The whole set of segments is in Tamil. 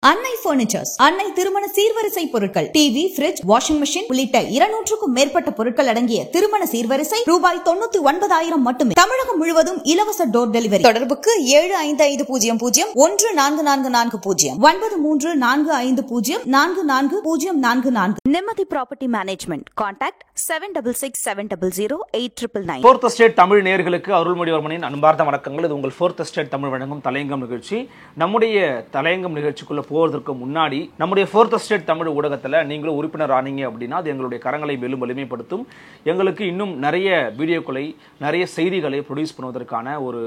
அன்னை பர்னிச்சர்ஸ், அன்னை திருமண சீர்வரிசை பொருட்கள், டிவி, பிரிட்ஜ், வாஷிங் மெஷின் உள்ளிட்ட 200க்கும் மேற்பட்ட பொருட்கள் அடங்கிய திருமண சீர்வரிசை ரூபாய் 99,000 மட்டுமே. தமிழகம் முழுவதும் இலவச டோர் டெலிவரி. தொடர்புக்கு 7550014440 9345044044. நிம்மதி property management. Contact 7667008999. Fourth state Tamil நேயர்களுக்கு அருள்மொழிவர்மனின் அன்பார்ந்த வணக்கங்கள். இது உங்கள் ஃபோர்த் ஸ்டேட் தமிழ் வழங்கும் தலையங்கம் நிகழ்ச்சி. நம்முடைய தலையங்கம் நிகழ்ச்சிக்குள்ள போவதற்கு முன்னாடி நம்முடைய ஃபோர்த் ஸ்டேட் தமிழ் ஊடகத்தில் நீங்களும் உறுப்பினர் ஆனீங்க அப்படின்னா அது எங்களுடைய கரங்களை மேலும் வலிமைப்படுத்தும். எங்களுக்கு இன்னும் நிறைய வீடியோக்களை, நிறைய செய்திகளை ப்ரொடியூஸ் பண்ணுவதற்கான ஒரு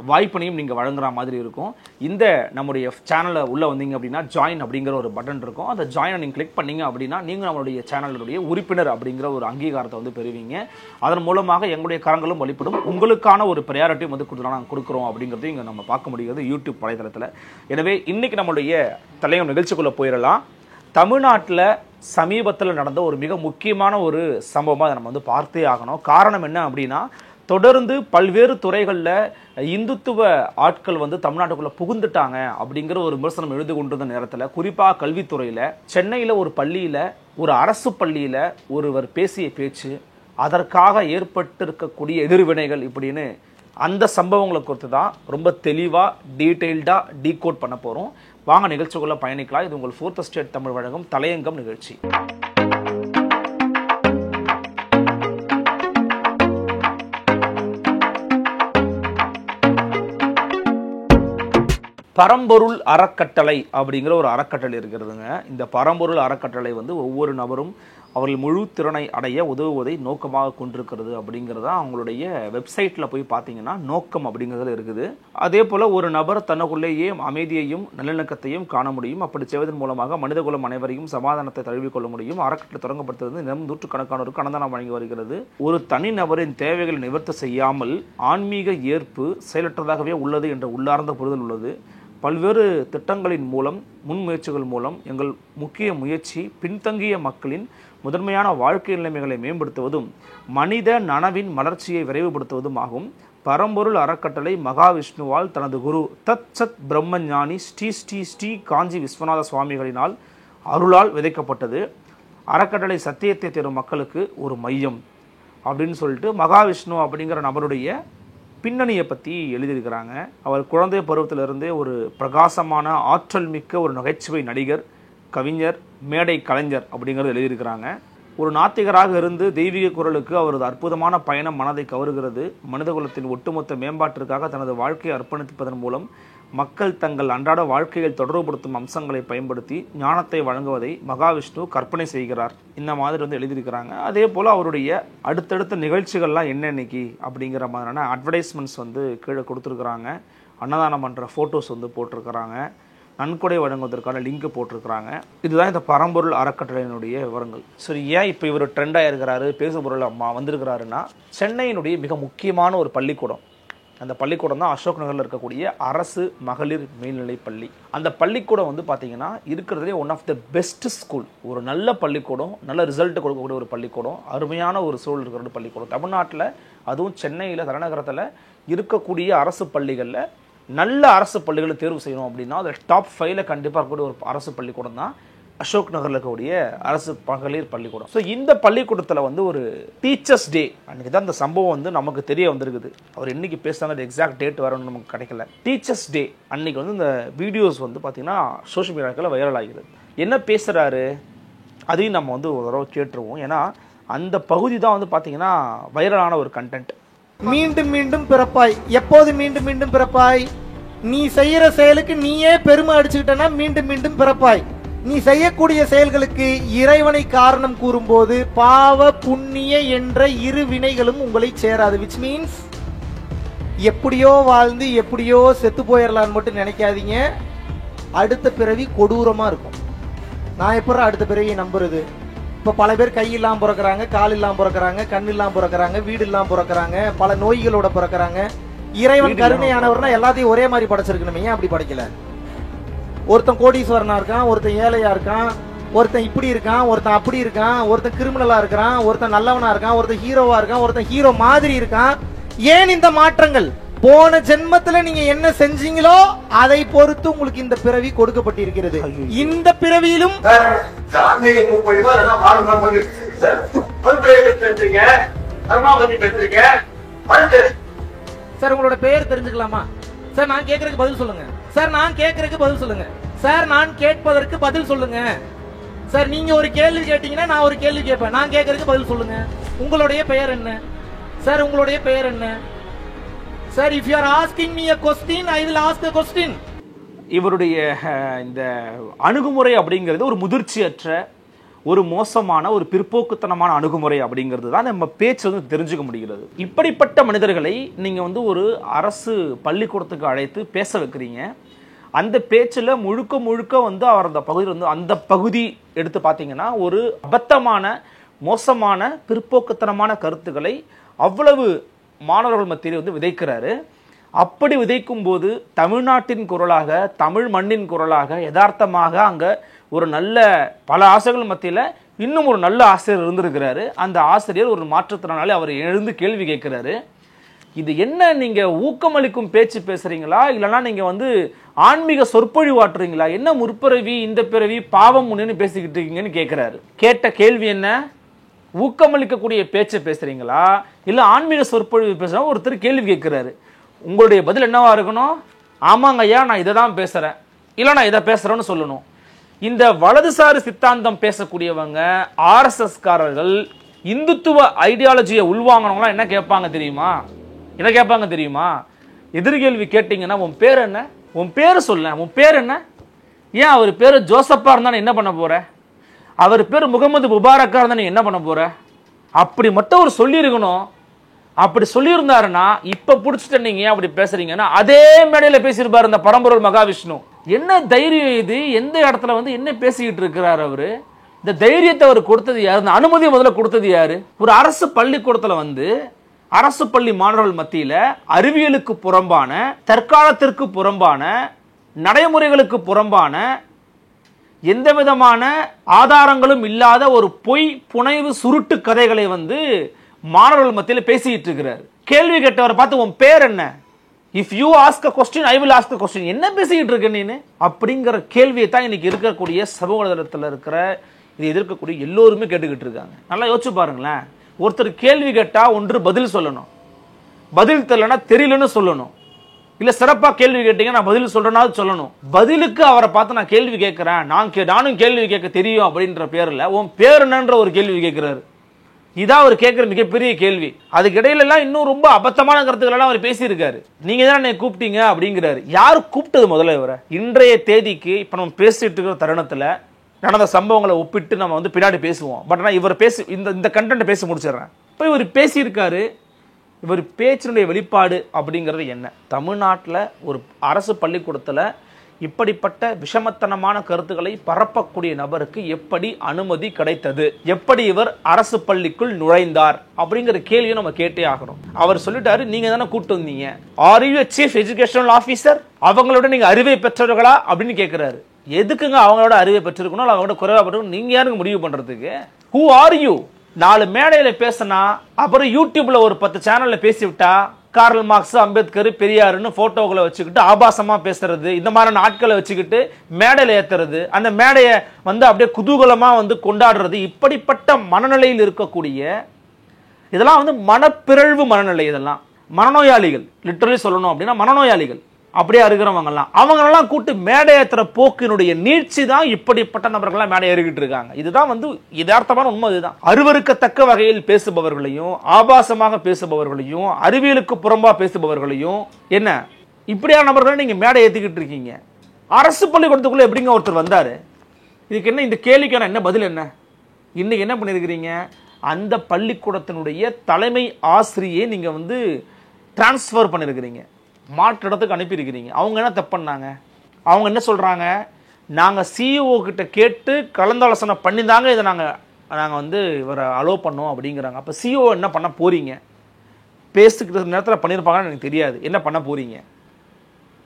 வாய்ப்பினையும் நீங்கள் வழங்குற மாதிரி இருக்கும். இந்த நம்முடைய சேனலில் உள்ளே வந்தீங்க அப்படின்னா ஜாயின் அப்படிங்கிற ஒரு பட்டன் இருக்கும். அந்த ஜாயினை நீங்கள் கிளிக் பண்ணீங்க அப்படின்னா நீங்கள் நம்மளுடைய சேனலுடைய உறுப்பினர் அப்படிங்கிற ஒரு அங்கீகாரத்தை வந்து பெறுவீங்க. அதன் மூலமாக எங்களுடைய கரங்களும் வழிபடும். உங்களுக்கான ஒரு ப்ரையாரிட்டியும் வந்து நாங்கள் கொடுக்குறோம் அப்படிங்கிறது இங்கே நம்ம பார்க்க முடிகிறது யூடியூப் வலைதளத்தில். எனவே இன்றைக்கி நம்மளுடைய தலையம் நிகழ்ச்சிக்குள்ளே போயிடலாம். தமிழ்நாட்டில் சமீபத்தில் நடந்த ஒரு மிக முக்கியமான ஒரு சம்பவமாக அதை நம்ம வந்து பார்த்தே ஆகணும். காரணம் என்ன அப்படின்னா, தொடர்ந்து பல்வேறு துறைகளில் இந்துத்துவ ஆட்கள் வந்து தமிழ்நாட்டுக்குள்ளே புகுந்துட்டாங்க அப்படிங்கிற ஒரு விமர்சனம் எழுதி கொண்டிருந்த நேரத்தில், குறிப்பாக கல்வித்துறையில் சென்னையில் ஒரு பள்ளியில், ஒரு அரசு பள்ளியில் ஒருவர் பேசிய பேச்சு, அதற்காக ஏற்பட்டிருக்கக்கூடிய எதிர்வினைகள் இப்படின்னு அந்த சம்பவங்களை குறித்து தான் ரொம்ப தெளிவாக டீட்டெயில்டாக டீகோட் பண்ண போகிறோம். வாங்க நிகழ்ச்சிக்குள்ளே பயணிக்கலாம். இது உங்கள் ஃபோர்த் ஸ்டேட் தமிழ் வழங்கும் தலையங்கம் நிகழ்ச்சி. பரம்பொருள் அறக்கட்டளை அப்படிங்கிற ஒரு அறக்கட்டளை இருக்கிறதுங்க. இந்த பரம்பொருள் அறக்கட்டளை வந்து ஒவ்வொரு நபரும் அவர்கள் முழு திறனை அடைய உதவுவதை நோக்கமாக கொண்டிருக்கிறது அப்படிங்கிறத அவங்களுடைய வெப்சைட்டில் போய் பார்த்தீங்கன்னா நோக்கம் அப்படிங்கிறதுல இருக்குது. அதே போல் ஒரு நபர் தனக்குள்ளேயே அமைதியையும் நல்லிணக்கத்தையும் காண முடியும். அப்படி செய்வதன் மூலமாக மனிதகுலம் அனைவரையும் சமாதானத்தை தழுவிக்கொள்ள முடியும். அறக்கட்டளை தொடங்கப்பட்டது நூற்றுக்கணக்கானோருக்கு அன்னதானம் வழங்கி வருகிறது. ஒரு தனி நபரின் தேவைகளை நிவர்த்தி செய்யாமல் ஆன்மீக ஏற்பு செயலற்றதாகவே உள்ளது என்ற உள்ளார்ந்த புரிதல் உள்ளது. பல்வேறு திட்டங்களின் மூலம், முன்முயற்சிகள் மூலம் எங்கள் முக்கிய முயற்சி பின்தங்கிய மக்களின் முதன்மையான வாழ்க்கை நிலைமைகளை மேம்படுத்துவதும் மனித நனவின் மலர்ச்சியை விரைவுபடுத்துவதும் ஆகும். பரம்பொருள் அறக்கட்டளை மகாவிஷ்ணுவால் தனது குரு தத் சத் பிரம்மஞானி ஸ்ரீ ஸ்ரீ ஸ்ரீ காஞ்சி விஸ்வநாத சுவாமிகளினால் அருளால் விதைக்கப்பட்டது. அறக்கட்டளை சத்தியத்தை தேடும் மக்களுக்கு ஒரு மையம் அப்படின்னு சொல்லிட்டு மகாவிஷ்ணு அப்படிங்கிற நபருடைய பின்னணியை பற்றி எழுதியிருக்கிறாங்க. அவர் குழந்தை பருவத்திலிருந்தே ஒரு பிரகாசமான ஆற்றல் மிக்க ஒரு நகைச்சுவை நடிகர், கவிஞர், மேடை கலைஞர் அப்படிங்கிறது எழுதியிருக்கிறாங்க. ஒரு நாத்திகராக இருந்து தெய்வீக குரலுக்கு அவரது அற்புதமான பயணம் மனதை கவருகிறது. மனிதகுலத்தின் ஒட்டுமொத்த மேம்பாட்டிற்காக தனது வாழ்க்கையை அர்ப்பணிப்பதன் மூலம் மக்கள் தங்கள் அன்றாட வாழ்க்கையில் தொடர்புபடுத்தும் அம்சங்களை பயன்படுத்தி ஞானத்தை வழங்குவதை மகாவிஷ்ணு கற்பனை செய்கிறார். இந்த மாதிரி வந்து எழுதியிருக்கிறாங்க. அதே போல் அவருடைய அடுத்தடுத்த நிகழ்ச்சிகள்லாம் என்ன இன்னைக்கு அப்படிங்கிற மாதிரியான அட்வர்டைஸ்மெண்ட்ஸ் வந்து கீழே கொடுத்துருக்குறாங்க. அன்னதானம் பண்ணுற ஃபோட்டோஸ் வந்து போட்டிருக்கிறாங்க. நன்கொடை வழங்குவதற்கான லிங்க் போட்டிருக்கிறாங்க. இதுதான் இந்த பரம்பொருள் அறக்கட்டளையினுடைய விவரங்கள். சரி, ஏன் இப்போ இவர் ட்ரெண்டாக இருக்கிறாரு, பேசுபொருள் வந்திருக்கிறாருன்னா, சென்னையினுடைய மிக முக்கியமான ஒரு பள்ளிக்கூடம், அந்த பள்ளிக்கூடம் தான் அசோக் நகரில் இருக்கக்கூடிய அரசு மகளிர் மேல்நிலை பள்ளி. அந்த பள்ளிக்கூடம் வந்து பார்த்தீங்கன்னா இருக்கிறதுலே one of the best school. ஒரு நல்ல பள்ளிக்கூடம், நல்ல ரிசல்ட் கொடுக்கக்கூடிய ஒரு பள்ளிக்கூடம், அருமையான ஒரு சூழல் இருக்கிற ஒரு பள்ளிக்கூடம். தமிழ்நாட்டில் அதுவும் சென்னையில் தலைநகரத்தில் இருக்கக்கூடிய அரசு பள்ளிகளில் நல்ல அரசு பள்ளிகளை தேர்வு செய்யணும் அப்படின்னா அதில் டாப் 5ல் கண்டிப்பாக இருக்கக்கூடிய ஒரு அரசு பள்ளிக்கூடம் தான் அசோக் நகரில் இருக்கக்கூடிய அரசு மகளிர் பள்ளிக்கூடம். ஸோ இந்த பள்ளிக்கூடத்தில் வந்து ஒரு டீச்சர்ஸ் டே அன்றைக்கி தான் இந்த சம்பவம் வந்து நமக்கு தெரிய வந்திருக்குது. அவர் என்னைக்கு பேசுகிறாங்க, எக்ஸாக்ட் டேட் வரணும்னு நமக்கு கிடைக்கல. டீச்சர்ஸ் டே அன்றைக்கி வந்து இந்த வீடியோஸ் வந்து பார்த்திங்கன்னா சோஷியல் மீடியாக்களில் வைரல் ஆகிறது. என்ன பேசுகிறாரு அதையும் நம்ம வந்து ஒரு தடவை கேட்டுருவோம். ஏன்னா அந்த பகுதி தான் வந்து பார்த்திங்கன்னா வைரலான ஒரு கண்டென்ட். மீண்டும் மீண்டும் பிறப்பாய். எப்போது மீண்டும் மீண்டும் பிறப்பாய்? நீ செய்யற செயலுக்கு நீயே பெருமை அடிச்சுக்கிட்டனா மீண்டும் மீண்டும் பிறப்பாய். நீ செய்யக்கூடிய செயல்களுக்கு இறைவனை காரணம் கூறும்போது பாவ புண்ணிய என்ற இரு வினைகளும் உங்களை சேராது. விச் மீன்ஸ் எப்படியோ வாழ்ந்து எப்படியோ செத்து போயிடலான்னு மட்டும் நினைக்காதீங்க. அடுத்த பிறவி கொடூரமா இருக்கும். நான் எப்பறம் அடுத்த பிறவியை நம்புறது? இப்ப பல பேர் கை இல்லாம பிறக்கிறாங்க, கால் இல்லாம பிறக்கிறாங்க, கண் இல்லாம பிறக்கிறாங்க, வீடு இல்லாம பிறக்கிறாங்க, பல நோய்களோட பிறக்கிறாங்க. இறைவன் கருணையானவர்னா எல்லாத்தையும் ஒரே மாதிரி படைச்சிருக்கணுமே, ஏன் அப்படி படைக்கல? ஒருத்தன் கோடீஸ்வரனா இருக்கான், ஒருத்தன் ஏழையா இருக்கான், ஒருத்தன் இப்படி இருக்கான், ஒருத்தன் அப்படி இருக்கான், ஒருத்தன் கிரிமினலா இருக்கான், ஒருத்தன் நல்லவனா இருக்கான், ஒருத்தன் ஹீரோவா இருக்கான், ஒருத்தன் ஹீரோ மாதிரி இருக்கான். ஏன் இந்த மாற்றங்கள்? போன ஜென்மத்துல நீங்க என்ன செஞ்சீங்களோ அதை பொறுத்து உங்களுக்கு இந்த பிறவி கொடுக்கப்பட்டிருக்கிறது. இந்த பிறவியிலும் சார் உங்களோட பெயர் தெரிஞ்சுக்கலாமா? சார் நான் கேட்கறதுக்கு பதில் சொல்லுங்க. சார் நான் கேட்கறதுக்கு பதில் சொல்லுங்க. சார் நான் கேட்பதற்கு பதில் சொல்லுங்க. சார் நீங்க ஒரு கேள்வி கேட்டீங்கன்னா நான் ஒரு கேள்வி கேட்பேன். நான் கேட்கறதுக்கு பதில் சொல்லுங்க. உங்களுடைய பெயர் என்ன? சார் உங்களுடைய பெயர் என்ன? Sir if you are asking me a question I will ask a question. இவருடைய இந்த அணுகுமுறை அப்படிங்கிறது ஒரு முதிர்ச்சியற்ற, ஒரு மோசமான, ஒரு பிற்போக்குத்தனமான அணுகுமுறை அப்படிங்கிறது தான் நம்ம பேச்சு வந்து தெரிஞ்சுக்க முடிகிறது. இப்படிப்பட்ட மனிதர்களை நீங்க வந்து ஒரு அரசு பள்ளிக்கூடத்துக்கு அழைத்து பேச வைக்கிறீங்க. அந்த பேச்சில் முழுக்க முழுக்க வந்து அவர் அந்த பகுதியில் வந்து அந்த பகுதி எடுத்து பார்த்தீங்கன்னா ஒரு அபத்தமான, மோசமான, பிற்போக்குத்தனமான கருத்துக்களை அவ்வளவு மாணவர்கள் மத்தியில் வந்து விதைக்கிறாரு. அப்படி விதைக்கும் போது தமிழ்நாட்டின் குரலாக, தமிழ் மண்ணின் குரலாக, யதார்த்தமாக அங்கே ஒரு நல்ல பல ஆசிரியர்கள் மத்தியில் இன்னும் ஒரு நல்ல ஆசிரியர் இருந்திருக்கிறாரு. அந்த ஆசிரியர் ஒரு மாற்றுத்திறனாளி, அவர் எழுந்து கேள்வி கேட்கிறாரு. இது என்ன, நீங்க ஊக்கமளிக்கும் பேச்சு பேசுறீங்களா, இல்லைன்னா நீங்க வந்து ஆன்மீக சொற்பொழிவாட்டுறீங்களா, என்ன முற்பிறவி இந்த பிறவி பாவம் முன்னு பேசிக்கிட்டு இருக்கீங்கன்னு கேட்கிறாரு. கேட்ட கேள்வி என்ன, ஊக்கமளிக்கக்கூடிய பேச்சை பேசுறீங்களா இல்ல ஆன்மீக சொற்பொழிவு பேசுறா? ஒருத்தர் கேள்வி கேட்கிறாரு. உங்களுடைய பதில் என்னவா இருக்கணும்? ஆமாங்க ஐயா, நான் இதை தான் பேசுறேன், இல்ல நான் இதை பேசுறேன்னு சொல்லணும். இந்த வலதுசாரி சித்தாந்தம் பேசக்கூடியவங்க, ஆர்எஸ்எஸ் காரர்கள், இந்துத்துவ ஐடியாலஜியை உள்வாங்கினவங்களாம் என்ன கேட்பாங்க தெரியுமா? என்ன கேட்பாங்க தெரியுமா? எதிர்கேள்வி கேட்டீங்கன்னா உன் பேர் என்ன, உன் பேர் சொல்ல, உன் பேர் என்ன? ஏன் அவர் பேரு ஜோசப்பா இருந்தா என்ன பண்ண போற? அவர் பேர் முகமது முபாரக்கா இருந்தா நீ என்ன பண்ண போற? அப்படி மட்டும் அவர் சொல்லி இருக்கணும். அப்படி சொல்லியிருந்தாருன்னா இப்ப புடிச்சிட்டு நீங்க ஏன் அப்படி பேசுறீங்கன்னா அதே மேடையில பேசியிருப்பாரு இந்த பரம்பொருள் மகாவிஷ்ணு. என்ன தைரியம் இது? எந்த இடத்துல வந்து என்ன பேசிக்கிட்டு இருக்கிறார் அவரு? இந்த தைரியத்தை அவர் கொடுத்தது யாரு? இந்த அனுமதியை முதல்ல கொடுத்தது யாரு? ஒரு அரசு பள்ளிக்கூடத்துல வந்து அரசு பள்ளி மாணவர்கள் மத்தியில அறிவியலுக்கு புறம்பான, தற்காலத்திற்கு புறம்பான, நடைமுறைகளுக்கு புறம்பான, எந்த விதமான ஆதாரங்களும் இல்லாத ஒரு பொய் புனைவு சுருட்டு கதைகளை வந்து மாணவர்கள் மத்தியில் பேசிட்டு இருக்கிறார். கேள்வி கேட்டவரை பார்த்து உன் பேர் என்ன? If you ask a question I will ask a question. என்ன பேசிக்கிட்டு இருக்க நீனு? அப்படிங்கிற கேள்வியை தான் இன்னைக்கு இருக்கக்கூடிய சமூக வலைதளத்தில் இருக்கிற இதை எதிர்க்கக்கூடிய எல்லோருமே கேட்டுக்கிட்டு இருக்காங்க. நல்லா யோசிச்சு பாருங்களேன். ஒருத்தர் கேள்வி கேட்டா ஒன்று பதில் சொல்லணும், பதில் தெரியலன்னா தெரியலன்னு சொல்லணும், இல்ல சிறப்பா கேள்வி கேட்டீங்க நான் பதில் சொல்றேன்னா சொல்லணும். பதிலுக்கு அவரை பார்த்து நான் கேள்வி கேட்கிறேன், நானும் கேள்வி கேட்க தெரியும் அப்படின்ற பேர்ல உன் பேர் என்னன்ற ஒரு கேள்வி கேட்கிறாரு. இதான் அவர் கேட்கிற மிகப்பெரிய கேள்வி. அதுக்கு இடையில எல்லாம் இன்னும் ரொம்ப அபத்தமான கருத்துக்கள் எல்லாம் அவர் பேசியிருக்காரு. நீங்க தான் என்னை கூப்பிட்டீங்க அப்படிங்கிறாரு. யாரு கூப்பிட்டது முதல்ல இவரை? இன்றைய தேதிக்கு இப்ப நம்ம பேசிட்டு இருக்கிற தருணத்துல நடந்த சம்பவங்களை ஒப்பிட்டு நம்ம வந்து பின்னாடி பேசுவோம். பட் ஆனால் இவர் பேசி இந்த கண்டென்ட்டை பேசி முடிச்சிடறேன். இப்போ இவர் பேசியிருக்காரு. இவர் பேச்சினுடைய வெளிப்பாடு அப்படிங்கிறது என்ன? தமிழ்நாட்டில் ஒரு அரசு பள்ளிக்கூடத்தில் இப்படிப்பட்ட விஷமத்தனமான கருத்துக்களை பரப்பக்கூடிய நபருக்கு எப்படி அனுமதி கிடைத்தது? எப்படி இவர் அரசு பள்ளிக்குள் நுழைந்தார் அப்படிங்கிற கேள்வியை நம்ம கேட்டே ஆகணும். அவர் சொல்லிட்டாரு, நீங்க தானே கூப்பிட்டு வந்தீங்க, are you chief educational officer, அவங்களோட நீங்க அறிவை பெற்றவர்களா அப்படின்னு கேட்கிறாரு. எதுக்குங்க அவங்களோட அறிவை பெற்றிருக்கணும், அவங்களோட குறைவா பெற்றிருக்கணும்? நீங்க யாருக்கு முடிவு பண்றதுக்கு? Who are you? 4 மேடையில பேசினா அப்புறம் யூடியூப்ல ஒரு 10 சேனல்ல பேசி விட்டா கார்ல் மார்க்ஸ், அம்பேத்கர், பெரியாருன்னு போட்டோக்களை வச்சுக்கிட்டு ஆபாசமா பேசுறது, இந்த மாதிரி ஆட்களை வச்சுக்கிட்டு மேடையில ஏத்துறது, அந்த மேடையை வந்து அப்படியே குதூகலமா வந்து கொண்டாடுறது, இப்படிப்பட்ட மனநிலையில் இருக்கக்கூடிய இதெல்லாம் வந்து மனப்பிறழ்வு மனநிலை. இதெல்லாம் மனநோயாளிகள், லிட்டரலி சொல்லணும் அப்படின்னா மனநோயாளிகள். அப்படியே இருக்கிறவங்கலாம் அவங்களெல்லாம் கூட்டு மேடை ஏற்றுற போக்கினுடைய நீட்சி தான் இப்படிப்பட்ட நபர்கள்லாம் மேடை ஏறிக்கிட்டு இருக்காங்க. இதுதான் வந்து யதார்த்தமான உண்மை. இதுதான் அருவருக்கத்தக்க வகையில் பேசுபவர்களையும், ஆபாசமாக பேசுபவர்களையும், அறிவியலுக்கு புறம்பா பேசுபவர்களையும், என்ன இப்படியான நபர்களை நீங்க மேடை ஏற்றிக்கிட்டு இருக்கீங்க. அரசு பள்ளிக்கூடத்துக்குள்ள எப்படிங்க ஒருத்தர் வந்தாரு? இதுக்கு என்ன, இந்த கேள்விக்கான என்ன பதில் என்ன? இன்னைக்கு என்ன பண்ணிருக்கிறீங்க? அந்த பள்ளிக்கூடத்தினுடைய தலைமை ஆசிரியை நீங்க வந்து டிரான்ஸ்ஃபர் பண்ணிருக்கிறீங்க, மாற்று இடத்துக்கு அனுப்பியிருக்கிறீங்க. அவங்க என்ன தப்பு பண்ணாங்க? அவங்க என்ன சொல்றாங்க? நாங்கள் சிஇஓ கிட்ட கேட்டு கலந்தாலோசனை பண்ணி தாங்க இதை நாங்கள் வந்து இவரை அலோவ் பண்ணோம் அப்படிங்கிறாங்க. அப்போ சிஇஓ என்ன பண்ண போறீங்க? பேசிக்கிற நேரத்தில் பண்ணியிருப்பாங்கன்னு எனக்கு தெரியாது. என்ன பண்ண போறீங்க?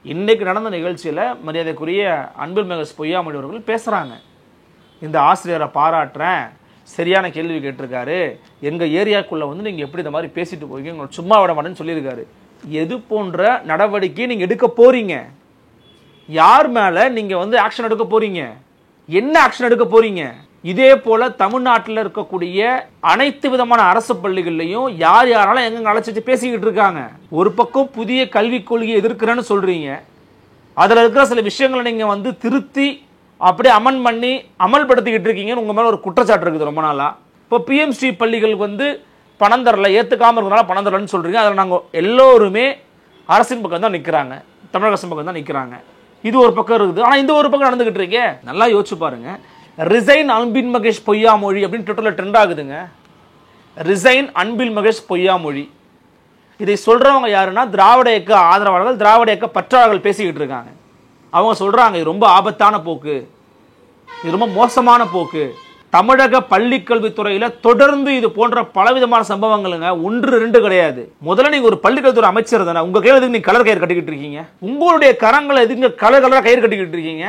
இன்னைக்கு நடந்த நிகழ்ச்சியில் மரியாதைக்குரிய அன்பில் மெகஸ் பொய்யாமொழி அவர்கள் பேசுகிறாங்க. இந்த ஆசிரியரை பாராட்டுறேன், சரியான கேள்வி கேட்டிருக்காரு, எங்கள் ஏரியாக்குள்ளே வந்து நீங்கள் எப்படி இந்த மாதிரி பேசிட்டு போவீங்க, உங்களை சும்மா விட மாட்டேன்னு சொல்லியிருக்காரு. எது போன்ற நடவடிக்கை நீங்க எடுக்க போறீங்க? யார் மேல நீங்க ஆக்ஷன் எடுக்க போறீங்க? என்ன ஆக்ஷன் எடுக்க போறீங்க? இதே போல தமிழ்நாட்டில் இருக்கக்கூடிய அனைத்து விதமான அரசு பள்ளிகள்லையும் யார் யாராலும் எங்க அழைச்சிட்டு பேசிக்கிட்டு இருக்காங்க. ஒரு பக்கம் புதிய கல்விக் கொள்கையை எதிர்க்கிறேன்னு சொல்றீங்க, அதுல இருக்கிற சில விஷயங்களை நீங்க திருத்தி அப்படியே அமன் பண்ணி அமல்படுத்திக்கிட்டு இருக்கீங்கன்னு உங்க மேல ஒரு குற்றச்சாட்டு இருக்குது ரொம்ப நாளா. இப்போ பிஎம்ஸ்ரீ பள்ளிகள் பணம் தரல, ஏத்துக்காம இருக்கிறனால பணம் தரலன்னு சொல்றீங்க. அதில் நாங்க எல்லோருமே அரசின் பக்கம் தான் நிற்கிறாங்க, தமிழக அரசின் பக்கம் தான் நிற்கிறாங்க. இது ஒரு பக்கம் இருக்குது. ஆனா இந்த ஒரு பக்கம் நடந்துகிட்டு இருக்கே, நல்லா யோசிச்சு பாருங்க. ரிசைன் அன்பில் மகேஷ் பொய்யா மொழி அப்படின்னு ட்விட்டர்ல ட்ரெண்ட் ஆகுதுங்க. ரிசைன் அன்பில் மகேஷ் பொய்யா மொழி. இதை சொல்றவங்க யாருன்னா திராவிட இயக்க ஆதரவாளர்கள், திராவிட இயக்க பற்றாளர்கள் பேசிக்கிட்டு இருக்காங்க. அவங்க சொல்றாங்க இது ரொம்ப ஆபத்தான போக்கு, இது ரொம்ப மோசமான போக்கு. தமிழக பள்ளி கல்வித்துறையில தொடர்ந்து இது போன்ற பலவிதமான சம்பவங்களுங்க, 1-2 கிடையாது. முதல்ல நீங்க ஒரு பள்ளிக்கல்வித்துறை அமைச்சர் தானே, உங்க கையில எதுக்கு நீங்க கலர் கயிறு கட்டிக்கிட்டு இருக்கீங்க? உங்களுடைய கரங்களை எதுக்கு கலர் கலரா கயிறு கட்டிக்கிட்டு இருக்கீங்க?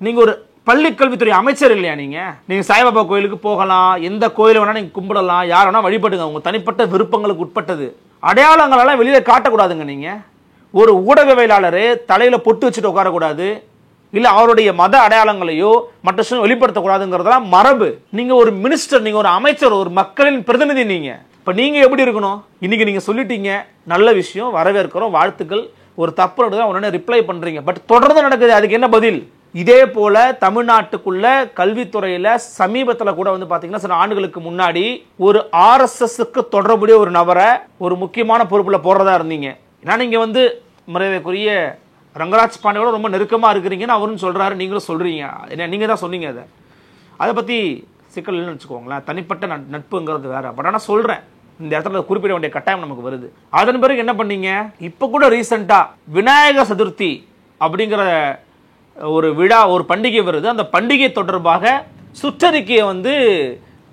நீங்க ஒரு பள்ளி கல்வித்துறை அமைச்சர் இல்லையா? நீங்க சாய்பாபா கோயிலுக்கு போகலாம், எந்த கோயில வேணா நீங்க கும்பிடலாம், யார் வேணா வழிபடுங்க, உங்க தனிப்பட்ட விருப்பங்களுக்கு உட்பட்டது. அடையாளங்களெல்லாம் வெளியில காட்டக்கூடாதுங்க. நீங்க ஒரு ஊடகவியலாளர் தலையில பொட்டு வச்சுட்டு உட்காரக்கூடாது, இல்ல அவருடைய மத அடையாளங்களையோ மற்ற விஷயம் வெளிப்படுத்தக்கூடாதுங்கிறதெல்லாம் மரபு. நீங்க ஒரு மினிஸ்டர், நீங்க ஒரு அமைச்சர், ஒரு மக்களின் பிரதிநிதி. நீங்க இப்ப நீங்க எப்படி இருக்கணும்? இன்னைக்கு நீங்க சொல்லிட்டீங்க, நல்ல விஷயம், வரவேற்கிறோம், வாழ்த்துக்கள். ஒரு தப்பு நடக்குது உடனே ரிப்ளை பண்றீங்க, பட் தொடர்ந்து நடக்குது, அதுக்கு என்ன பதில்? இதே போல தமிழ்நாட்டுக்குள்ள கல்வித்துறையில சமீபத்தில் கூட பாத்தீங்கன்னா சில ஆண்டுகளுக்கு முன்னாடி ஒரு RSSக்கு தொடர்புடைய ஒரு நபரை ஒரு முக்கியமான பொறுப்புல போடுறதா இருந்தீங்க. ஏன்னா நீங்க மரியாதைக்குரிய ரங்கராஜ் பாண்டியோட ரொம்ப நெருக்கமா இருக்கிறீங்கன்னு அவரும் சொல்றாரு, நீங்களும் சொல்றீங்க. நீங்க தான் சொன்னீங்க. அதை பத்தி சிக்கல் இல்லைன்னு வச்சுக்கோங்களேன், தனிப்பட்ட நட்புங்கிறது வேற. பட் ஆனா சொல்றேன், இந்த இடத்துல குறிப்பிட வேண்டிய கட்டாயம் நமக்கு வருது. அதன் பிறகு என்ன பண்ணீங்க? இப்ப கூட ரீசெண்டா விநாயகர் சதுர்த்தி அப்படிங்கிற ஒரு விழா, ஒரு பண்டிகை வருது. அந்த பண்டிகை தொடர்பாக சுற்றறிக்கையை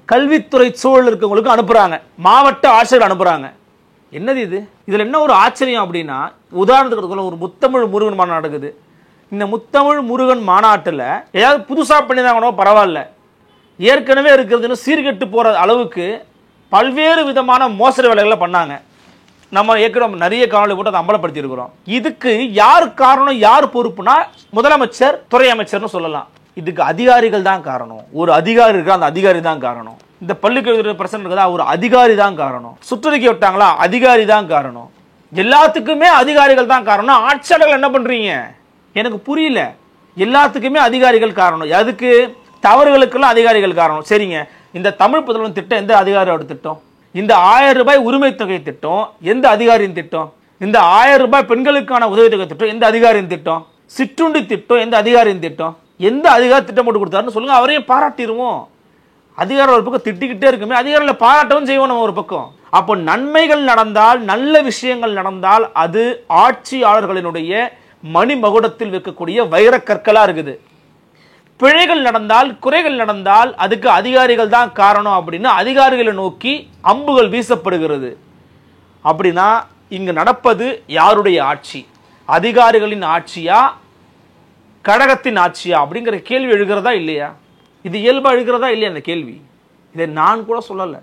கல்வித்துறை சூழல் இருக்கவங்களுக்கு அனுப்புறாங்க, மாவட்ட ஆட்சியர் அனுப்புறாங்க. என்னது இது? இதுல என்ன ஒரு ஆச்சரியம் அப்படின்னா, உதாரணத்துக்கு ஒரு முத்தமிழ் முருகன் மாநாடு நடக்குது. இந்த முத்தமிழ் முருகன் மாநாட்டில் ஏதாவது புதுசா பண்ணினாங்களோ பரவாயில்ல, ஏற்கனவே இருக்கிறதுன்னு சீர்கெட்டு போற அளவுக்கு பல்வேறு விதமான மோசடி வேலைகளை பண்ணாங்க. நம்ம ஏற்கனவே நிறைய காணொலி போட்டு அதை அம்பலப்படுத்தி இருக்கிறோம். இதுக்கு யார் காரணம், யார் பொறுப்புனா முதலமைச்சர், துறை அமைச்சர்னு சொல்லலாம். இதுக்கு அதிகாரிகள் தான் காரணம். ஒரு அதிகாரி இருக்கு, அந்த அதிகாரி தான் காரணம். இந்த பள்ளிக்கல்வி பிரச்சனை இருக்குதா, ஒரு அதிகாரி தான் காரணம். சுற்றறிக்கை விட்டாங்களா, அதிகாரி தான் காரணம். எல்லாத்துக்குமே அதிகாரிகள் தான் காரணம். ஆட்சியாளர்கள் என்ன பண்றீங்க எனக்கு புரியல. எல்லாத்துக்குமே அதிகாரிகள் காரணம். அதுக்கு தவறுகளுக்கெல்லாம் அதிகாரிகள் காரணம். சரிங்க, இந்த தமிழ் புதல்வன் திட்டம் எந்த அதிகாரியோட திட்டம்? இந்த 1000 ரூபாய் உரிமை தொகை திட்டம் எந்த அதிகாரியின் திட்டம்? இந்த 1000 ரூபாய் பெண்களுக்கான உதவித்தொகை திட்டம் எந்த அதிகாரியின் திட்டம்? சிற்றுண்டி திட்டம் எந்த அதிகாரியின் திட்டம்? எந்த அதிகாரி திட்டம் போட்டு கொடுத்தாருன்னு சொல்லுங்க, அவரையும் பாராட்டிடுவோம். அதிகாரம் ஒரு பக்கம் திட்டிக்கிட்டே இருக்குமே, அதிகாரிகளை பாராட்டவும் செய்வோம் நம்ம ஒரு பக்கம். அப்போ நன்மைகள் நடந்தால், நல்ல விஷயங்கள் நடந்தால் அது ஆட்சியாளர்களினுடைய மணிமகுடத்தில் வைக்கக்கூடிய வைரக்கற்களா இருக்குது. பிழைகள் நடந்தால், குறைகள் நடந்தால் அதுக்கு அதிகாரிகள் தான் காரணம் அப்படின்னு அதிகாரிகளை நோக்கி அம்புகள் வீசப்படுகிறது. அப்படின்னா இங்கு நடப்பது யாருடைய ஆட்சி? அதிகாரிகளின் ஆட்சியா, கடகத்தின் ஆட்சியா அப்படிங்கிற கேள்வி எழுகிறதா இல்லையா? இது இயல்பா எழுகிறதா இல்லையா? அந்த கேள்வி இதை நான் கூட சொல்லல.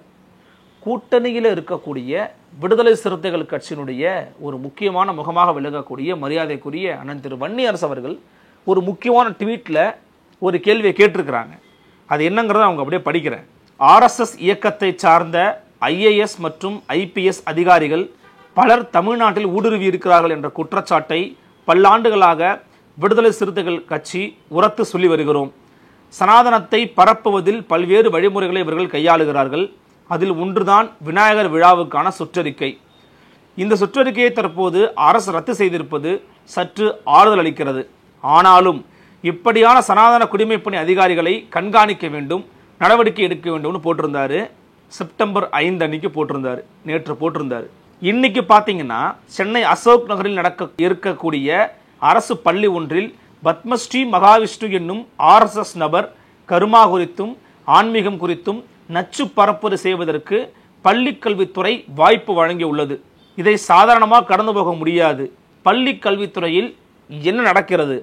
கூட்டணியில் இருக்கக்கூடிய விடுதலை சிறுத்தைகள் கட்சியினுடைய ஒரு முக்கியமான முகமாக விளங்கக்கூடிய மரியாதைக்குரிய அண்ணன் திரு வன்னியரசு அவர்கள் ஒரு முக்கியமான ட்வீட்ல ஒரு கேள்வியை கேட்டிருக்கிறாங்க. அது என்னங்கிறத அவங்க அப்படியே படிக்கிறேன். RSS இயக்கத்தை சார்ந்த IAS மற்றும் IPS அதிகாரிகள் பலர் தமிழ்நாட்டில் ஊடுருவி இருக்கிறார்கள் என்ற குற்றச்சாட்டை பல்லாண்டுகளாக விடுதலை சிறுத்தைகள் கட்சி உரத்து சொல்லி வருகிறோம். சனாதனத்தை பரப்புவதில் பல்வேறு வழிமுறைகளை இவர்கள் கையாளுகிறார்கள். அதில் ஒன்றுதான் விநாயகர் விழாவுக்கான சுற்றறிக்கை. இந்த சுற்றறிக்கையை தற்போது அரசு ரத்து செய்திருப்பது சற்று ஆறுதல் அளிக்கிறது. ஆனாலும் இப்படியான சனாதன குடிமைப்பணி அதிகாரிகளை கண்காணிக்க வேண்டும், நடவடிக்கை எடுக்க வேண்டும்னு போட்டிருந்தாரு. செப்டம்பர் 5 அன்னைக்கு போட்டிருந்தாரு, நேற்று போட்டிருந்தாரு. இன்னைக்கு பார்த்தீங்கன்னா சென்னை அசோக் நகரில் இருக்கக்கூடிய அரசு பள்ளி ஒன்றில் பத்மஸ்ரீ மகாவிஷ்ணு என்னும் RSS நபர் கருமா குறித்தும் ஆன்மீகம் குறித்தும் நச்சு பரப்புரை செய்வதற்கு பள்ளி கல்வித்துறை வாய்ப்பு வழங்கியுள்ளது. இதை சாதாரணமாக கடந்து போக முடியாது. பள்ளி கல்வித்துறையில் என்ன நடக்கிறது?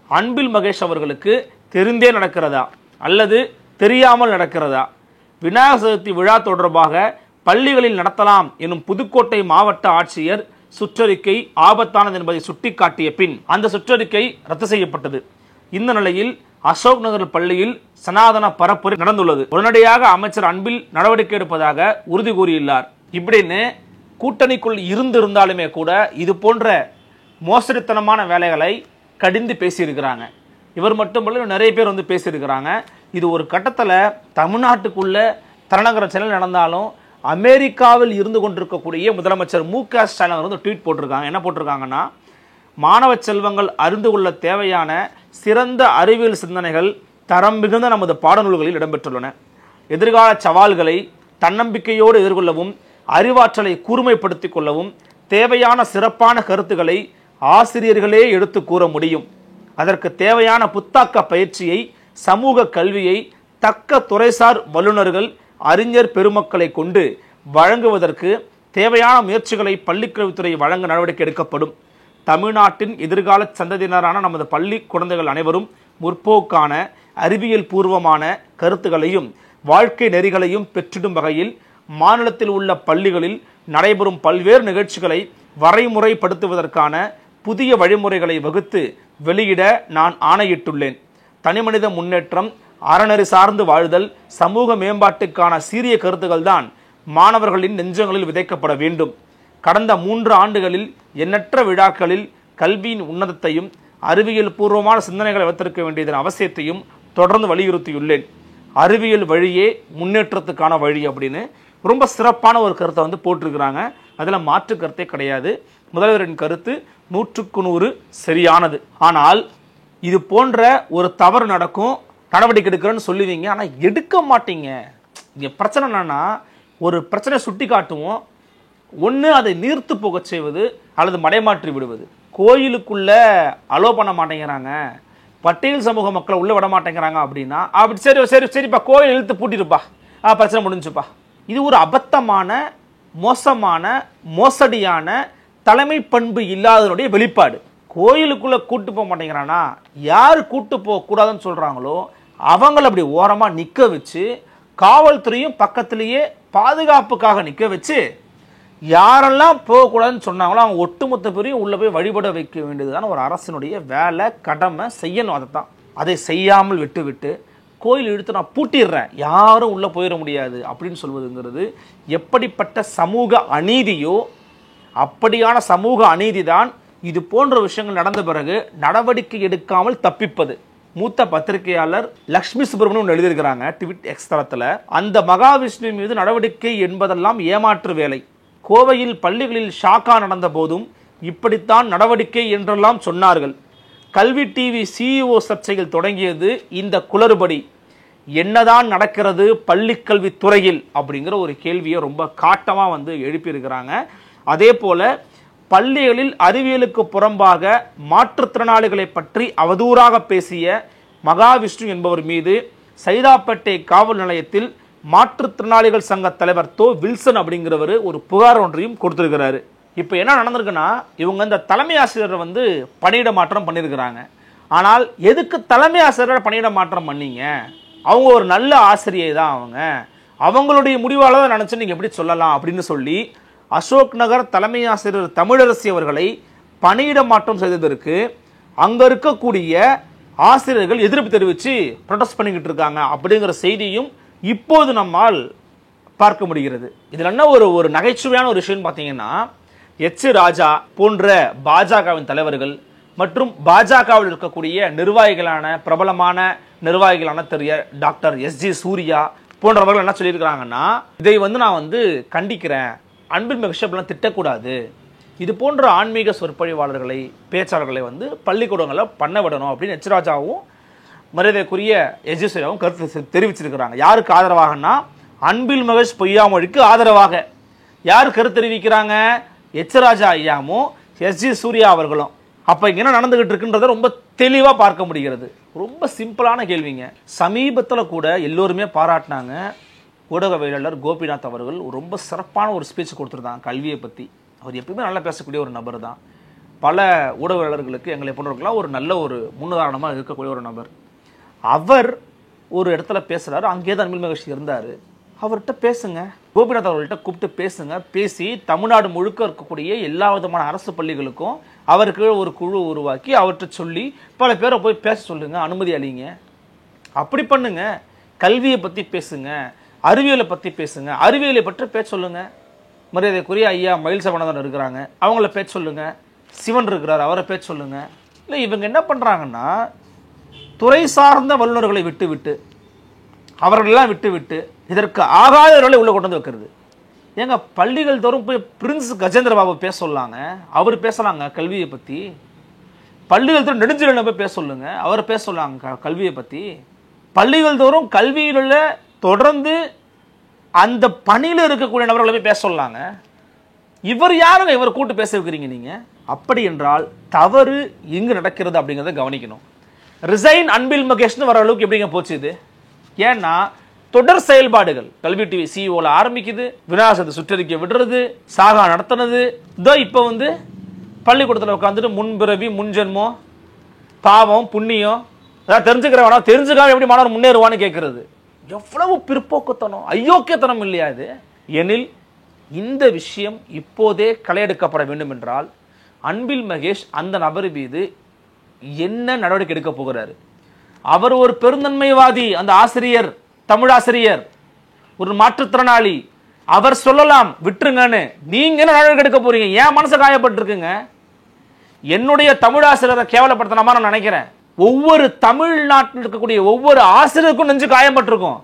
அன்பில் மகேஷ் அவர்களுக்கு தெரிந்தே நடக்கிறதா அல்லது தெரியாமல் நடக்கிறதா? விநாயகர் சதுர்த்தி விழா தொடர்பாக பள்ளிகளில் நடத்தலாம் எனும் புதுக்கோட்டை மாவட்ட ஆட்சியர் சுற்றறிக்கை ஆபத்தானது என்பதை சுட்டிக்காட்டிய பின் அந்த சுற்றறிக்கை ரத்து செய்யப்பட்டது. இந்த நிலையில் அசோக் நகர் பள்ளியில் சனாதன பரப்புரை நடந்துள்ளது. உடனடியாக அமைச்சர் அன்பில் நடவடிக்கை எடுப்பதாக உறுதி கூறியுள்ளார். இப்படின்னு கூட்டணிக்குள் இருந்திருந்தாலுமே கூட இது போன்ற மோசடித்தனமான வேலைகளை கடிந்து பேசியிருக்கிறாங்க. இவர் மட்டுமல்ல, நிறைய பேர் வந்து பேசியிருக்கிறாங்க. இது ஒரு கட்டத்தில் தமிழ்நாட்டுக்குள்ள தலைநகர சென்னையில் நடந்தாலும் அமெரிக்காவில் இருந்து கொண்டிருக்கக்கூடிய முதலமைச்சர் மு.க. ஸ்டாலின் வந்து ட்வீட் போட்டிருக்காங்க. என்ன போட்டிருக்காங்கன்னா, மாணவ செல்வங்கள் அறிந்து கொள்ள தேவையான சிறந்த அறிவியல் சிந்தனைகள் தரம் மிகுந்த நமது பாடநூல்களில் இடம்பெற்றுள்ளன. எதிர்கால சவால்களை தன்னம்பிக்கையோடு எதிர்கொள்ளவும் அறிவாற்றலை கூர்மைப்படுத்திக் கொள்ளவும் தேவையான சிறப்பான கருத்துக்களை ஆசிரியர்களே எடுத்து கூற முடியும். அதற்கு தேவையான புத்தாக்க பயிற்சியை, சமூக கல்வியை தக்க துறைசார் வல்லுநர்கள், அறிஞர் பெருமக்களை கொண்டு வழங்குவதற்கு தேவையான முயற்சிகளை பள்ளிக்கல்வித்துறை வழங்க நடவடிக்கை எடுக்கப்படும். தமிழ்நாட்டின் எதிர்கால சந்ததியினரான நமது பள்ளி குழந்தைகள் அனைவரும் முற்போக்கான அறிவியல் பூர்வமான கருத்துக்களையும் வாழ்க்கை நெறிகளையும் பெற்றிடும் வகையில் மாநிலத்தில் உள்ள பள்ளிகளில் நடைபெறும் பல்வேறு நிகழ்ச்சிகளை வரைமுறைப்படுத்துவதற்கான புதிய வழிமுறைகளை வகுத்து வெளியிட நான் ஆணையிட்டுள்ளேன். தனிமனித முன்னேற்றம், அறநெறி சார்ந்து வாழ்தல், சமூக மேம்பாட்டுக்கான சீரிய கருத்துக்கள் தான் மாணவர்களின் நெஞ்சங்களில் விதைக்கப்பட வேண்டும். கடந்த 3 ஆண்டுகளில் எண்ணற்ற விழாக்களில் கல்வியின் உன்னதத்தையும் அறிவியல் பூர்வமான சிந்தனைகளை வைத்திருக்க வேண்டியதன் அவசியத்தையும் தொடர்ந்து வலியுறுத்தியுள்ளேன். அறிவியல் வழியே முன்னேற்றத்துக்கான வழி அப்படின்னு ரொம்ப சிறப்பான ஒரு கருத்தை வந்து போட்டிருக்கிறாங்க. அதில் மாற்று கருத்தே கிடையாது. முதல்வரின் கருத்து 100க்கு 100 சரியானது. ஆனால் இது போன்ற ஒரு தவறு நடக்கும், நடவடிக்கை எடுக்கிறேன்னு சொல்லுவீங்க, ஆனால் எடுக்க மாட்டீங்க. இங்கே பிரச்சனை என்னன்னா, ஒரு பிரச்சனை சுட்டி காட்டுவோம், ஒன்று அதை நீர்த்து போக செய்வது அல்லது மடைமாற்றி விடுவது. கோயிலுக்குள்ள அலோ பண்ண மாட்டேங்கிறாங்க, பட்டியல் சமூக மக்களை உள்ள விட மாட்டேங்கிறாங்க அப்படின்னா, அப்படி சரி சரி சரிப்பா கோயில் இழுத்து பூட்டிருப்பா, பிரச்சனை முடிஞ்சுப்பா. இது ஒரு அபத்தமான, மோசமான, மோசடியான தலைமை பண்பு இல்லாதனுடைய வெளிப்பாடு. கோயிலுக்குள்ள கூட்டு போக மாட்டேங்கிறானா, யார் கூட்டு போக கூடாதுன்னு சொல்றாங்களோ அவங்கள அப்படி ஓரமா நிக்க வச்சு, காவல்துறையும் பக்கத்திலேயே பாதுகாப்புக்காக நிக்க வச்சு, யாரெல்லாம் போகக்கூடாதுன்னு சொன்னாங்களோ அவங்க ஒட்டுமொத்த பேரையும் உள்ள போய் வழிபட வைக்க வேண்டியதுதான் ஒரு அரசினுடைய வேலை, கடமை, செய்யணும். அதைத்தான். அதை செய்யாமல் விட்டு கோயில் இழுத்து நான் பூட்டிடுறேன், யாரும் உள்ள போயிட முடியாது அப்படின்னு சொல்வதுங்கிறது எப்படிப்பட்ட சமூக அநீதியோ அப்படியான சமூக அநீதி தான் இது போன்ற விஷயங்கள் நடந்த பிறகு நடவடிக்கை எடுக்காமல் தப்பிப்பது. மூத்த பத்திரிகையாளர் லக்ஷ்மி சுப்பிரமணியன் எழுதியிருக்கிறாங்க ட்விட் எக்ஸ் தளத்தில், அந்த மகாவிஷ்ணு மீது நடவடிக்கை என்பதெல்லாம் ஏமாற்று வேலை. கோவையில் பள்ளிகளில் ஷாக்கா நடந்த போதும் இப்படித்தான் நடவடிக்கை என்றெல்லாம் சொன்னார்கள். கல்வி டிவி சிஇஓ சர்ச்சைகள் தொடங்கியது இந்த குளறுபடி. என்னதான் நடக்கிறது பள்ளிக்கல்வி துறையில் அப்படிங்கிற ஒரு கேள்வியை ரொம்ப காட்டமா வந்து எழுப்பியிருக்கிறாங்க. அதே போல பள்ளிகளில் அறிவியலுக்கு புறம்பாக மாற்றுத்திறனாளிகளை பற்றி அவதூறாக பேசிய மகாவிஷ்ணு என்பவர் மீது சைதாப்பேட்டை காவல் நிலையத்தில் மாற்றுத்திறனாளிகள் சங்க தலைவர் தோ வில்சன் அப்படிங்கிறவர் ஒரு புகார் ஒன்றையும் கொடுத்திருக்கிறாரு. இப்போ என்ன நடந்திருக்குன்னா, இவங்க இந்த தலைமை ஆசிரியரை வந்து பணியிட மாற்றம் பண்ணியிருக்கிறாங்க. ஆனால் எதுக்கு தலைமை ஆசிரியரை பணியிட மாற்றம் பண்ணீங்க? அவங்க ஒரு நல்ல ஆசிரியை தான், அவங்களுடைய முடிவால தான் நினைச்சு நீங்க எப்படி சொல்லலாம் அப்படின்னு சொல்லி அசோக் நகர் தலைமை ஆசிரியர் தமிழரசி அவர்களை பணியிட மாற்றம் செய்ததற்கு அங்க இருக்கக்கூடிய ஆசிரியர்கள் எதிர்ப்பு தெரிவித்து ப்ரொடெஸ்ட் பண்ணிக்கிட்டு இருக்காங்க அப்படிங்கிற செய்தியும் இப்போது நம்மால் பார்க்க முடிகிறது. இதில் என்ன ஒரு நகைச்சுவையான ஒரு விஷயம் பார்த்தீங்கன்னா, எச் ராஜா போன்ற பாஜகவின் தலைவர்கள் மற்றும் பாஜகவில் இருக்கக்கூடிய நிர்வாகிகளான பிரபலமான நிர்வாகிகளான திரு டாக்டர் எஸ்.ஜி. சூர்யா போன்றவர்கள் என்ன சொல்லியிருக்கிறாங்கன்னா, இதை வந்து நான் வந்து கண்டிக்கிறேன், அன்பில் மகிழ்ச்சியெல்லாம் திட்டக்கூடாது, இது போன்ற ஆன்மீக சொற்பொழிவாளர்களை பேச்சாளர்களை வந்து பள்ளிக்கூடங்களை பண்ண விடணும் அப்படின்னு எச் ராஜாவும் மரியாதைக்குரிய எஸ்.ஜி. சூர்யாவும் கருத்து தெரிவிச்சிருக்கிறாங்க. யாருக்கு ஆதரவாகனா, அன்பில் மகேஷ் பொய்யாமொழிக்கு ஆதரவாக. யார் கருத்து தெரிவிக்கிறாங்க? எச் ராஜா ஐயாவும் எஸ்.ஜி. சூர்யா அவர்களும். அப்ப இங்க என்ன நடந்துகிட்டு இருக்குன்றத ரொம்ப தெளிவா பார்க்க முடிகிறது. ரொம்ப சிம்பிளான கேள்விங்க. சமீபத்தில் கூட எல்லோருமே பாராட்டினாங்க, ஊடகவியலாளர் கோபிநாத் அவர்கள் ரொம்ப சிறப்பான ஒரு ஸ்பீச் கொடுத்துருந்தாங்க கல்வியை பற்றி. அவர் எப்பயுமே நல்லா பேசக்கூடிய ஒரு நபர் தான். பல ஊடகவியலாளர்களுக்கு எங்களை போன்றவர்களாம் ஒரு நல்ல ஒரு முன்னுதாரணமாக இருக்கக்கூடிய ஒரு நபர். அவர் ஒரு இடத்துல பேசுகிறாரு, அங்கே தான் அன்பில் மகேஷ் இருந்தார். அவர்கிட்ட பேசுங்க, கோபிநாத் அவர்கள்ட்ட கூப்பிட்டு பேசுங்க. பேசி தமிழ்நாடு முழுக்க இருக்கக்கூடிய எல்லா விதமான அரசு பள்ளிகளுக்கும் அவருக்கு ஒரு குழு உருவாக்கி அவர்கிட்ட சொல்லி பல பேரை போய் பேச சொல்லுங்க, அனுமதி அளிங்க. அப்படி பண்ணுங்க. கல்வியை பற்றி பேசுங்க, அறிவியலை பற்றி பேசுங்க, அறிவியலை பற்றி பேச சொல்லுங்க. மரியாதைக்குரிய ஐயா மயில் சவணன் இருக்கிறாங்க, அவங்கள பேச சொல்லுங்க. சிவன் இருக்கிறார், அவரை பேச சொல்லுங்க. இல்லை, இவங்க என்ன பண்ணுறாங்கன்னா துறை சார்ந்த வல்லுநர்களை விட்டு அவர்களெல்லாம் விட்டு இதற்கு ஆகாதவர்களை உள்ள கொண்டு வந்து வைக்கிறது. ஏங்க, பள்ளிகள் தோறும் போய் பிரின்ஸ் கஜேந்திர பாபு பேச சொல்லாங்க, அவர் பேசலாங்க கல்வியை பற்றி. பள்ளிகள் தோறும் நெடுஞ்செழியனை போய் பேச சொல்லுங்க, அவர் பேச சொல்லாங்க கல்வியை பற்றி. பள்ளிகள் தோறும் கல்வியில் தொடர்ந்து அந்த பணியில் இருக்கக்கூடிய நபர்களை போய் பேச சொல்லாங்க. இவர் யாருங்க இவர் கூட்டு பேச வைக்கிறீங்க நீங்க? அப்படி என்றால் தவறு இங்கு நடக்கிறது அப்படிங்கிறத கவனிக்கணும். ரிசைன் அன்பில் மகேஷ்னு வர அளவுக்கு எப்படிங்க போச்சு இது? ஏன்னா தொடர் செயல்பாடுகள் கல்வி டிவி சிஇஓல ஆரம்பிக்குது, விநாசத்தை சுற்றறிக்கை விடுறது, சாகா நடத்தினது, இதோ இப்போ வந்து பள்ளிக்கூடத்தில் உட்காந்துட்டு முன்பிறவி முன்ஜென்மம் பாவம் புண்ணியம் அதான் தெரிஞ்சுக்கிறவனா தெரிஞ்சுக்காம எப்படி மாணவர் முன்னேறுவான்னு கேட்கறது. எவ்வளவு பிற்போக்குத்தனம், அயோக்கியத்தனம் இல்லையா இது? எனில் இந்த விஷயம் இப்போதே களையெடுக்கப்பட வேண்டும் என்றால் அன்பில் மகேஷ் அந்த நபர் மீது என்ன நடவடிக்கை எடுக்க போகிறாரு? அவர் ஒரு பெருந்தன்மைவாதி, அந்த ஆசிரியர் தமிழாசிரியர் ஒரு மாற்றுத்திறனாளி, அவர் சொல்லலாம் விட்டுருங்கன்னு. நீங்க என்ன நடவடிக்கை எடுக்க போறீங்க? ஏன் மனசு காயப்பட்டிருக்குங்க. என்னுடைய தமிழாசிரியரை கேவலப்படுத்தின நான் நினைக்கிறேன். ஒவ்வொரு தமிழ்நாட்டில் இருக்கக்கூடிய ஒவ்வொரு ஆசிரியருக்கும் நெஞ்சு காயப்பட்டிருக்கும்.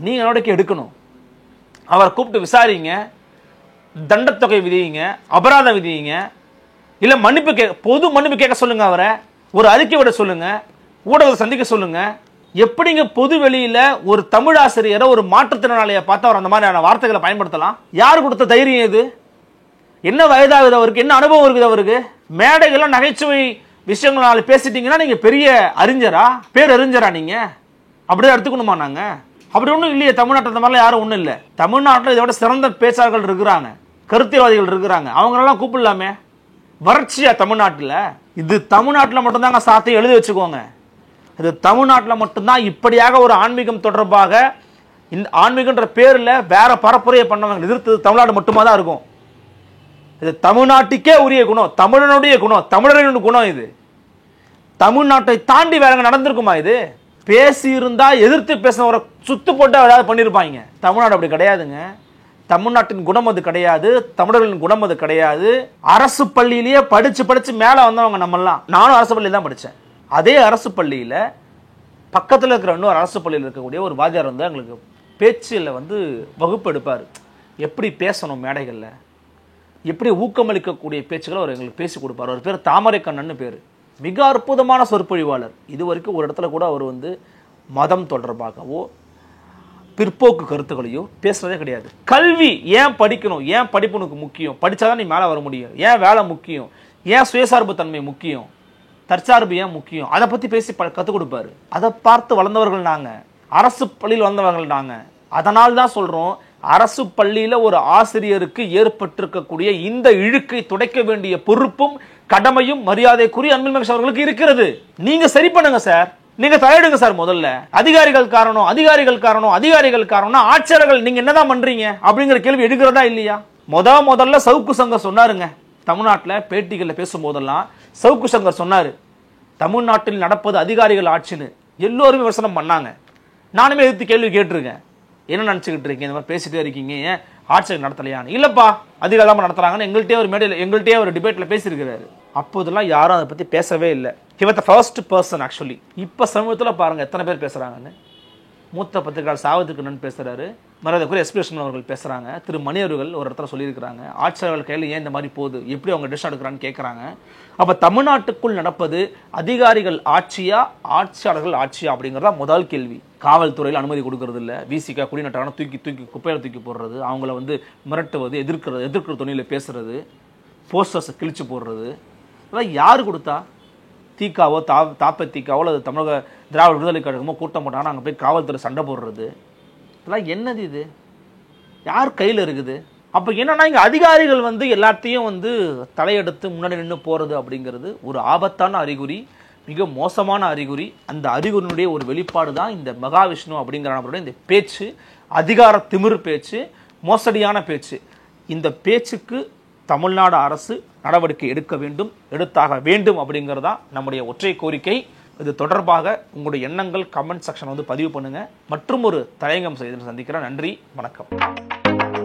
நீங்க நடவடிக்கை எடுக்கணும். அவரை கூப்பிட்டு விசாரிங்க, தண்டத்தொகை விதியுங்க, அபராதம் விதியுங்க, இல்ல மன்னிப்பு பொது மன்னிப்பு கேட்க சொல்லுங்க, அவரை ஒரு அறிக்கை விட சொல்லுங்க, ஊடகத்தை சந்திக்க சொல்லுங்க. எப்படிங்க பொது வெளியில ஒரு தமிழ் ஆசிரியரை ஒரு மாற்றுத்திறனாளியை பார்த்து அவர் அந்த மாதிரியான வார்த்தைகளை பயன்படுத்தலாம்? யார் கொடுத்த தைரியம் இது? என்ன வயதாகுது அவருக்கு? என்ன அனுபவம் இருக்குது அவருக்கு? மேடைகள்லாம் நகைச்சுவை விஷயங்களால பேசிட்டீங்கன்னா நீங்க பெரிய அறிஞரா, பேரறிஞரா? நீங்க அப்படிதான் எடுத்துக்கணுமா? நாங்க அப்படி ஒன்றும் இல்லையே. தமிழ்நாட்டில் இந்த மாதிரிலாம் யாரும் ஒன்றும் இல்லை. தமிழ்நாட்டில் இதை விட சிறந்த பேச்சாளர்கள் இருக்கிறாங்க, கருத்தியவாதிகள் இருக்கிறாங்க. அவங்களெல்லாம் கூப்பிடலாமே. வறட்சியா தமிழ்நாட்டில்? இது தமிழ்நாட்டில் மட்டும்தாங்க சாத்தியம், எழுதி வச்சுக்கோங்க. இது தமிழ்நாட்டில் மட்டும்தான் இப்படியாக ஒரு ஆன்மீகம் தொடர்பாக இந்த ஆன்மீகன்ற பேரில் வேற பரப்புரையை பண்ணவங்க எதிர்த்தது தமிழ்நாடு மட்டுமா தான் இருக்கும். இது தமிழ்நாட்டுக்கே உரிய குணம், தமிழனுடைய குணம், தமிழரின் குணம். இது தமிழ்நாட்டை தாண்டி வேற நடந்திருக்குமா? இது பேசி இருந்தா எதிர்த்து பேசினவரை சுத்து போட்டு ஏதாவது பண்ணிருப்பாங்க. தமிழ்நாடு அப்படி கிடையாதுங்க. தமிழ்நாட்டின் குணம் அது கிடையாது, தமிழர்களின் குணம் அது கிடையாது. அரசு பள்ளியிலேயே படிச்சு மேல வந்தவங்க நம்மெல்லாம். நானும் அரசு பள்ளியில் தான் படித்தேன். அதே அரசு பள்ளியில பக்கத்தில் இருக்கிற இன்னொரு அரசு பள்ளியில் இருக்கக்கூடிய ஒரு வாத்தியார் வந்து எங்களுக்கு பேச்சில் வந்து வகுப்பு எடுப்பார். எப்படி பேசணும் மேடைகளில், எப்படி ஊக்கமளிக்கக்கூடிய பேச்சுகளை அவர் எங்களுக்கு பேசி கொடுப்பார். அவர் பேர் தாமரை கண்ணன் பேர். மிக அற்புதமான சொற்பொழிவாளர். இது வரைக்கும் ஒரு இடத்துல கூட அவர் வந்து மதம் தொடர்பாகவோ பிற்போக்கு கருத்துக்களையோ பேசுறதே கிடையாது. கல்வி ஏன் படிக்கணும், ஏன் படிப்பு உனக்கு முக்கியம், படிச்சாதான் நீ மேலே வர முடியும், ஏன் வேலை முக்கியம், ஏன் சுயசார்பு தன்மை முக்கியம், தற்சார்பு ஏன் முக்கியம், அதை பத்தி பேசி கற்றுக் கொடுப்பாரு. அதை பார்த்து வளர்ந்தவர்கள் நாங்க, அரசு பள்ளியில் வளர்ந்தவர்கள் நாங்க. அதனால் தான் சொல்றோம், அரசு பள்ளியில ஒரு ஆசிரியருக்கு ஏற்பட்டிருக்கக்கூடிய இந்த இழுக்கை துடைக்க வேண்டிய பொறுப்பும் கடமையும் மரியாதைக்குரிய அன்பில் மகேஷ் அவர்களுக்கு இருக்கிறது. நீங்க சரி பண்ணுங்க சார், நீங்க தலையிடுங்க சார். முதல்ல அதிகாரிகள் காரணம், அதிகாரிகள் காரணம், ஆட்சியர்கள் நீங்க என்னதான் பண்றீங்க அப்படிங்கிற கேள்வி எடுக்கிறதா இல்லையா? முதல்ல சவுக்கு சங்கர் சொன்னாருங்க, தமிழ்நாட்டில் பேட்டிகளில் பேசும்போதெல்லாம் சவுக்கு சங்கர் சொன்னாரு, தமிழ்நாட்டில் நடப்பது அதிகாரிகள் ஆட்சின்னு. எல்லோருமே விமர்சனம் பண்ணாங்க. நானுமே எதிர்த்து கேள்வி கேட்டிருக்கேன், என்ன நினைச்சுக்கிட்டு இருக்கீங்க, இந்த மாதிரி பேசிட்டே இருக்கீங்க, ஏன் ஆட்சியர் நடத்தலையான்னு. இல்லப்பா அதிகாரமா நடத்துறாங்கன்னு எங்கள்கிட்டயே ஒரு டிபேட்ல பேசியிருக்கிறாரு. அப்போதெல்லாம் யாரும் அதை பத்தி பேசவே இல்லை. He was the first person actually. இப்ப சமூகத்தில் பாருங்க எத்தனை பேர் பேசுறாங்கன்னு. மூத்த பத்திரிகையாளர் சாவதிக்கண்ணன் பேசுறாரு, மரியாதைக்குரிய எஸ்பிரேஷன் அவர்கள் பேசுறாங்க, திரு மணி அவர்கள் ஒரு இடத்துல சொல்லியிருக்கிறாங்க, ஆட்சியாளர்கள் கையில் ஏன் இந்த மாதிரி போகுது, எப்படி அவங்க டிசிஷன் எடுக்கிறான்னு கேட்கறாங்க. அப்ப தமிழ்நாட்டுக்குள் நடப்பது அதிகாரிகள் ஆட்சியா ஆட்சியாளர்கள் ஆட்சியா அப்படிங்கிறதா முதல் கேள்வி. காவல்துறையில் அனுமதி கொடுக்கறது இல்லை, விசிகா குடிநட்டான தூக்கி குப்பையில தூக்கி போடுறது, அவங்கள வந்து மிரட்டுவது, எதிர்க்கிற துணியில பேசுறது, போஸ்டர்ஸை கிழிச்சு போடுறது, இதெல்லாம் யாரு கொடுத்தா? தீக்காவோ தாப்பத்தீக்காவோ அல்லது தமிழக திராவிட விடுதலை கழகமோ கூட்டம் போட்டாங்கன்னா அங்கே போய் காவல்துறை சண்டை போடுறது, இதெல்லாம் என்னது? இது யார் கையில் இருக்குது? அப்போ என்னன்னா இங்கே அதிகாரிகள் வந்து எல்லாத்தையும் வந்து தலையெடுத்து முன்னாடி நின்று போகிறது அப்படிங்கிறது ஒரு ஆபத்தான அறிகுறி. மிக மோசமான அறிகுறி. அந்த அறிகுறியினுடைய ஒரு வெளிப்பாடு தான் இந்த மகாவிஷ்ணு அப்படிங்கிற நபருடைய இந்த பேச்சு, அதிகார திமிரு பேச்சு, மோசடியான பேச்சு. இந்த பேச்சுக்கு தமிழ்நாடு அரசு நடவடிக்கை எடுக்க வேண்டும், எடுத்தாக வேண்டும் அப்படிங்கிறதா நம்முடைய ஒற்றை கோரிக்கை. இது தொடர்பாக உங்களுடைய எண்ணங்கள் கமெண்ட் செக்ஷன் பதிவு பண்ணுங்க. மற்றும் ஒரு தலையங்கம் செய்து சந்திக்கிறேன். நன்றி, வணக்கம்.